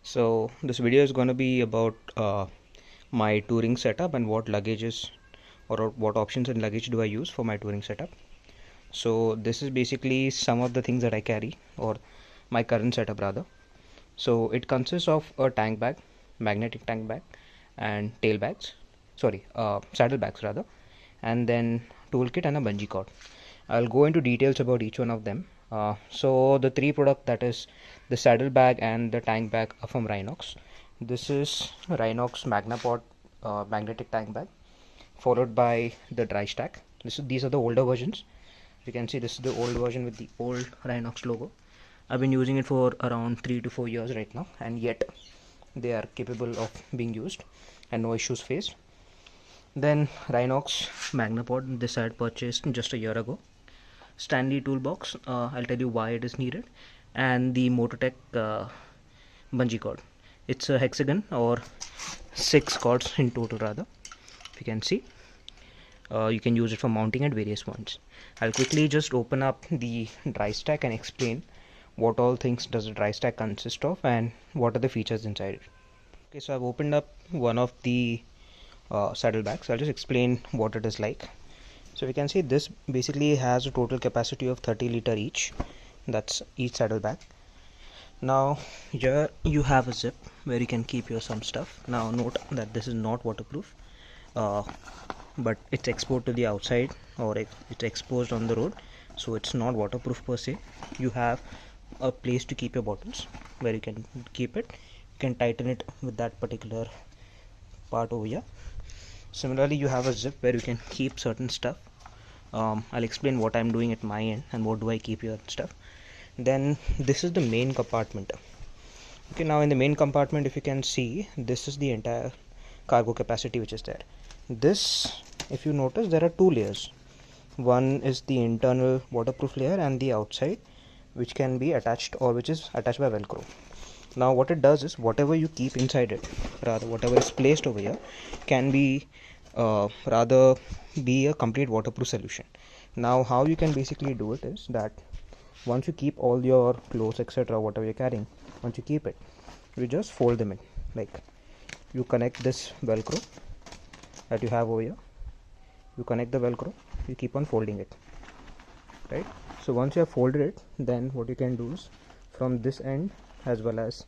So this video is going to be about my touring setup and what luggages or what options in luggage do I use for my touring setup. So this is basically some of the things that I carry, or my current setup rather. So it consists of a tank bag, magnetic tank bag, and saddlebags rather, and then toolkit and a bungee cord. I'll go into details about each one of them. So the three products, that is the saddlebag and the tank bag, are from Rynox. This is Rynox Magnapod magnetic tank bag, followed by the Drystack. These are the older versions. You can see this is the old version with the old Rynox logo. I've been using it for around 3 to 4 years right now, and yet they are capable of being used and no issues faced. Then Rynox Magnapod, this I had purchased just a year ago. Stanley toolbox, I'll tell you why it is needed. And the Mototech bungee cord. It's a hexagon, or 6 cords in total rather. If you can see, you can use it for mounting at various points. I'll quickly just open up the Drystack and explain what all things does the Drystack consist of and what are the features inside it. Okay, so I've opened up one of the saddlebags. I'll just explain what it is like. So we can see this basically has a total capacity of 30 liter each. That's each saddlebag. Now here you have a zip where you can keep your some stuff. Now note that this is not waterproof, but it's exposed to the outside, or it's exposed on the road, so it's not waterproof per se. You have a place to keep your bottles where you can keep it. You can tighten it with that particular part over here. Similarly, you have a zip where you can keep certain stuff. I'll explain what I'm doing at my end and what do I keep here stuff. Then this is the main compartment. Okay, now in the main compartment, if you can see, this is the entire cargo capacity which is there. This, if you notice, there are two layers. One is the internal waterproof layer and the outside, which can be attached, or which is attached by Velcro. Now what it does is, whatever you keep inside it, rather whatever is placed over here, can be rather be a complete waterproof solution. Now how you can basically do it is that once you keep all your clothes, etc., whatever you're carrying, once you keep it, you just fold them in. Like, you connect this Velcro that you have over here, you connect the Velcro, you keep on folding it, right? So once you have folded it, then what you can do is, from this end as well as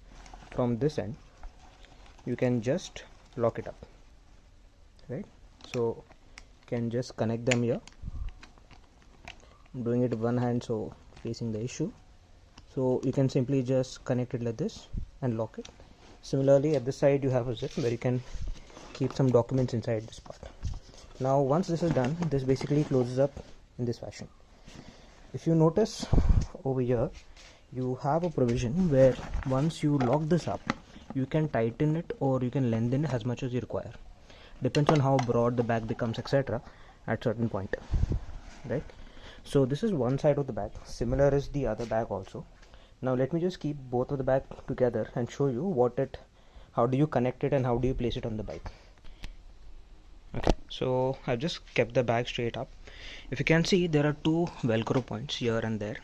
from this end, you can just lock it up, right? So you can just connect them here. I'm doing it with one hand, so facing the issue. So you can simply just connect it like this and lock it. Similarly, at this side you have a zip where you can keep some documents inside this part. Now once this is done, this basically closes up in this fashion. If you notice over here, you have a provision where once you lock this up, you can tighten it or you can lengthen it as much as you require. Depends on how broad the bag becomes, etc., at certain point, right? So this is one side of the bag. Similar is the other bag also. Now let me just keep both of the bag together and show you how do you connect it and how do you place it on the bike. Okay, so I've just kept the bag straight up. If you can see, there are two Velcro points here and there.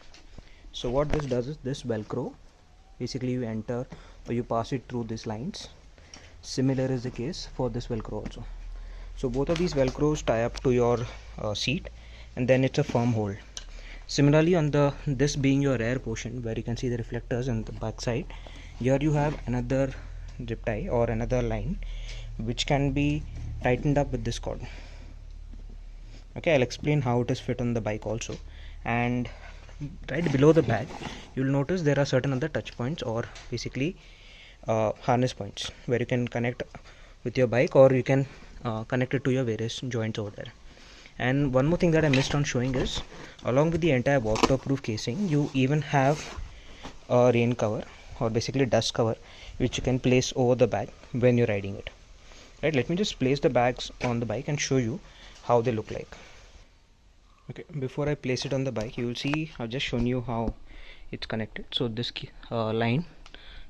So what this does is, this Velcro, basically you enter or you pass it through these lines. Similar is the case for this Velcro also. So both of these Velcros tie up to your seat, and then it's a firm hold. Similarly, on this being your rear portion, where you can see the reflectors on the back side, here you have another zip tie or another line which can be tightened up with this cord. Okay, I'll explain how it is fit on the bike also. And right below the bag, you'll notice there are certain other touch points, or basically harness points, where you can connect with your bike, or you can connect it to your various joints over there. And one more thing that I missed on showing is, along with the entire waterproof casing, you even have a rain cover, or basically dust cover, which you can place over the bag when you're riding it. Right, let me just place the bags on the bike and show you how they look like. Okay, before I place it on the bike, you will see I've just shown you how it's connected. So this line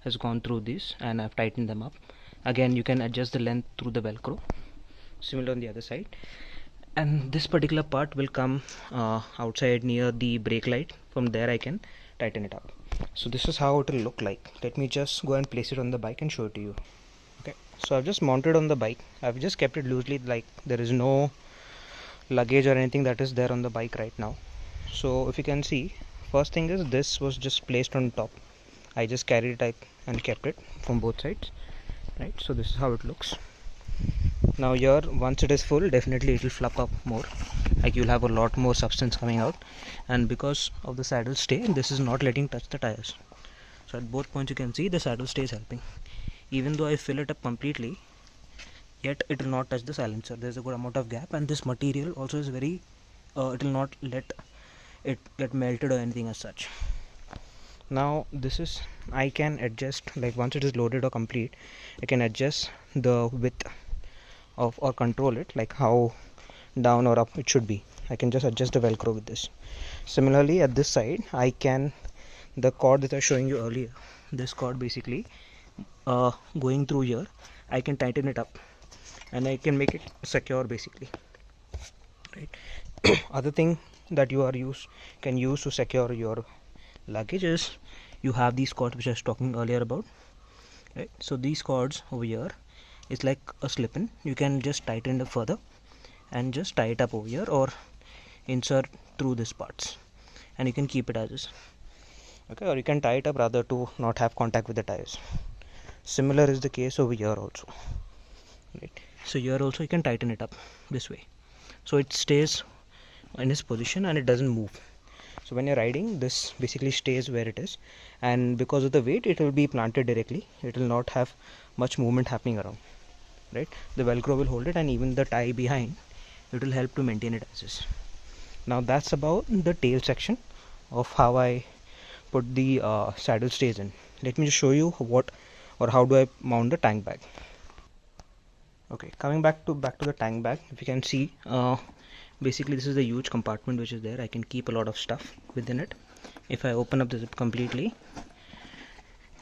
has gone through this and I've tightened them up. Again, you can adjust the length through the Velcro. Similar on the other side. And this particular part will come outside near the brake light. From there I can tighten it up. So this is how it will look like. Let me just go and place it on the bike and show it to you. Okay, so I've just mounted on the bike. I've just kept it loosely, like there is no luggage or anything that is there on the bike right now. So if you can see, first thing is this was just placed on top. I just carried it and kept it from both sides, right? So this is how it looks. Now here, once it is full, definitely it will fluff up more, like you'll have a lot more substance coming out, and because of the saddle stay, this is not letting touch the tires. So at both points you can see the saddle stay is helping. Even though I fill it up completely, yet it will not touch the silencer. There's a good amount of gap, and this material also is very it will not let it get melted or anything as such. Now this is, I can adjust, like once it is loaded or complete, I can adjust the width of or control it, like how down or up it should be. I can just adjust the velcro with this. Similarly at this side, I can, the cord that I was showing you earlier, this cord basically going through here, I can tighten it up and I can make it secure basically, right? Other thing that you can use to secure your luggage is, you have these cords which I was talking earlier about, right? So these cords over here is like a slip-in. You can just tighten it further and just tie it up over here, or insert through these parts, and you can keep it as is. Okay, or you can tie it up rather to not have contact with the tires. Similar is the case over here also, right? So here also you can tighten it up this way, so it stays in its position and it doesn't move. So when you're riding, this basically stays where it is, and because of the weight, it will be planted directly. It will not have much movement happening around, right? The velcro will hold it, and even the tie behind, it will help to maintain it as is. Now that's about the tail section of how I put the saddle stays in. Let me just show you what or how do I mount the tank bag. Okay, coming back to the tank bag, if you can see, basically this is the huge compartment which is there. I can keep a lot of stuff within it. If I open up the zip completely,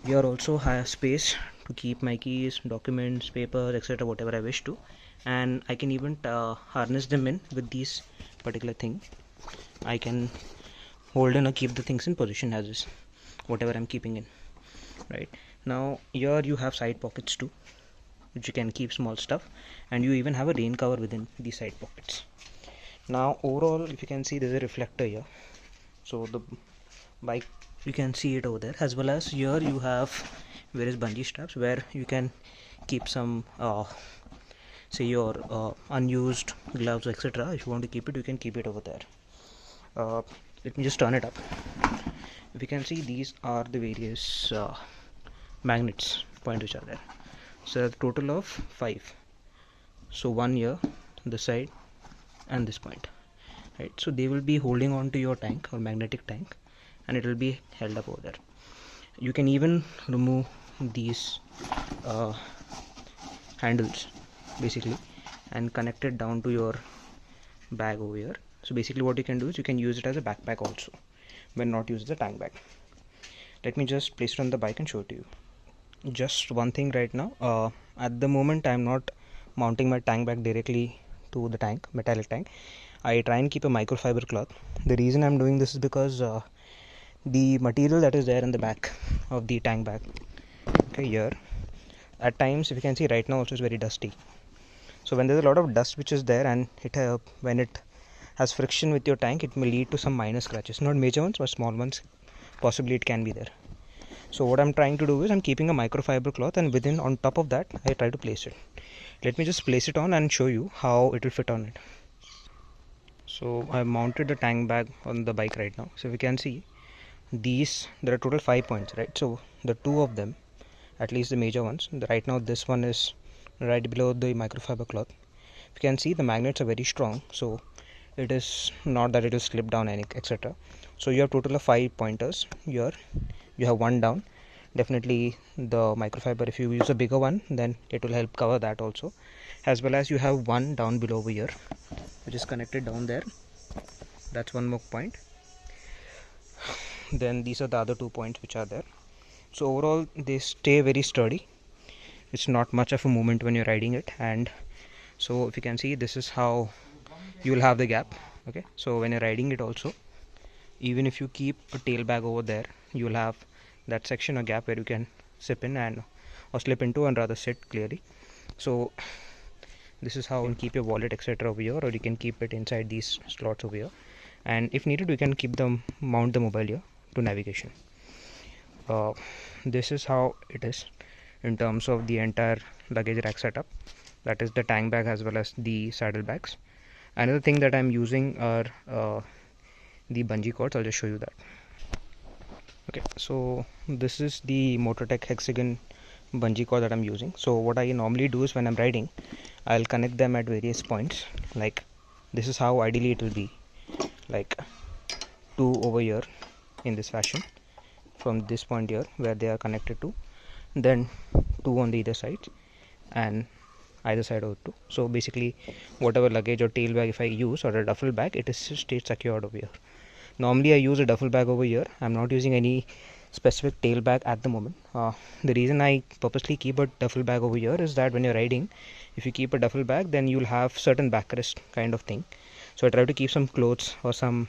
here also have space to keep my keys, documents, papers, etc., whatever I wish to, and I can even harness them in with these particular thing. I can hold in or keep the things in position as is, whatever I'm keeping in, right? Now here you have side pockets too, which you can keep small stuff, and you even have a rain cover within these side pockets. Now overall, if you can see, there's a reflector here, so the bike, you can see it over there, as well as here you have various bungee straps where you can keep some say your unused gloves, etc. If you want to keep it, you can keep it over there. Let me just turn it up. If you can see, these are the various magnets points which are there. So a total of 5. So one here, this side, and this point, right? So they will be holding on to your tank or magnetic tank, and it will be held up over there. You can even remove these handles basically and connect it down to your bag over here. So basically what you can do is you can use it as a backpack also when not use the tank bag. Let me just place it on the bike and show it to you. Just one thing right now, at the moment I am not mounting my tank bag directly to the tank, metallic tank. I try and keep a microfiber cloth. The reason I'm doing this is because the material that is there in the back of the tank bag, okay, here, at times, if you can see right now also, is very dusty. So when there's a lot of dust which is there, and it when it has friction with your tank, it may lead to some minor scratches, not major ones but small ones, possibly it can be there. So what I'm trying to do is I'm keeping a microfiber cloth, and within, on top of that, I try to place it. Let me just place it on and show you how it will fit on it. So I mounted the tank bag on the bike right now. So if you can see, these, there are total 5 points, right? So the 2 of them, at least the major ones, right now this one is right below the microfiber cloth. If you can see, the magnets are very strong, so it is not that it will slip down any, etc. So you have total of 5 pointers. Here you have 1 down. Definitely the microfiber, if you use a bigger one, then it will help cover that also, as well as you have 1 down below over here which is connected down there. That's 1 more point. Then these are the other 2 points which are there. So overall they stay very sturdy. It's not much of a movement when you're riding it. And so if you can see, this is how you will have the gap. Okay, so when you're riding it also, even if you keep a tail bag over there, you'll have that section or gap where you can slip in and or slip into and rather sit clearly. So this is how you can keep your wallet etc over here, or you can keep it inside these slots over here, and if needed we can keep them mount the mobile here to navigation. This is how it is in terms of the entire luggage rack setup, that is the tank bag as well as the saddlebags. Another thing that I'm using are the bungee cords. I'll just show you that. Okay, so this is the Mototech hexagon bungee cord that I'm using. So what I normally do is when I'm riding, I'll connect them at various points. Like this is how ideally it will be, like 2 over here in this fashion, from this point here where they are connected to, then 2 on the either side and either side of 2. So basically whatever luggage or tail bag if I use, or a duffel bag, it is stays secured over here. Normally I use a duffel bag over here. I'm not using any specific tail bag at the moment. The reason I purposely keep a duffel bag over here is that when you're riding, if you keep a duffel bag, then you'll have certain backrest kind of thing. So I try to keep some clothes or some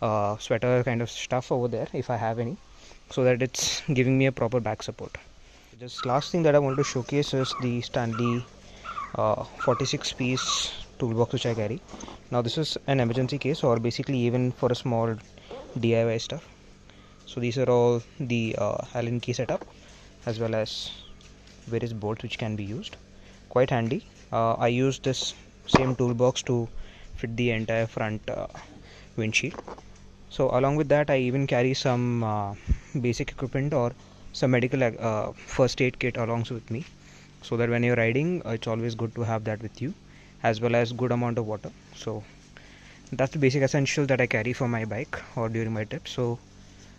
sweater kind of stuff over there if I have any, so that it's giving me a proper back support. Just last thing that I want to showcase is the Stanley 46 piece toolbox which I carry. Now this is an emergency case, or basically even for a small DIY stuff. So these are all the Allen key setup as well as various bolts which can be used. Quite handy. I use this same toolbox to fit the entire front windshield. So along with that I even carry some basic equipment or some medical first aid kit along with me, so that when you're riding it's always good to have that with you, as well as good amount of water. So that's the basic essential that I carry for my bike or during my trip. So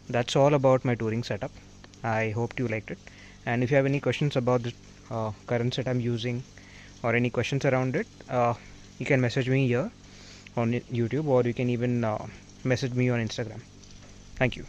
that's all about my touring setup. I hope you liked it, and if you have any questions about the current set I'm using or any questions around it, you can message me here on YouTube, or you can even message me on Instagram. Thank you.